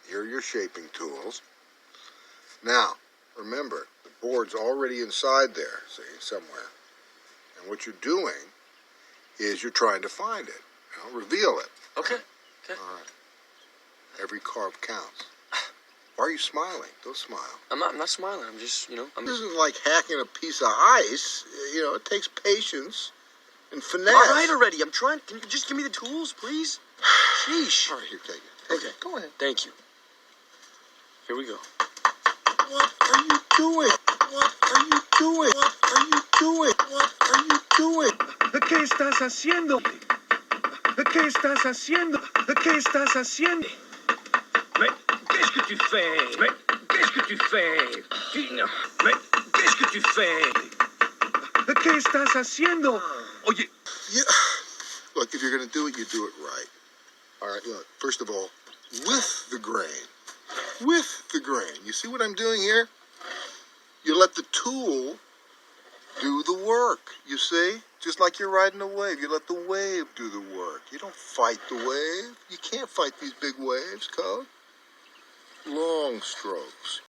Here are your shaping tools. Now, remember, the board's already inside there, see, somewhere. And what you're doing is you're trying to find it. Now, reveal it. Okay. All right. Every carve counts. Why are you smiling? Don't smile. I'm not smiling. I'm just, This isn't like hacking a piece of ice. It takes patience and finesse. All right already. I'm trying. Can you just give me the tools, please? Sheesh. All right, here, take it. Take it. Go ahead. Thank you. Here we go. What are you doing? What are you doing? What are you doing? What are you doing? ¿Qué estás haciendo? ¿Qué estás haciendo? ¿Qué estás haciendo? Mais qu'est-ce que tu fais? Mais qu'est-ce que tu fais? Mais qu'est-ce que tu fais? ¿Qué estás haciendo? Oye. Look, if you're going to do it, you do it right. All right, look, first of all, with the grain. With the grain. You see what I'm doing here? You let the tool do the work, you see? Just like you're riding a wave. You let the wave do the work. You don't fight the wave. You can't fight these big waves, Code. Long strokes.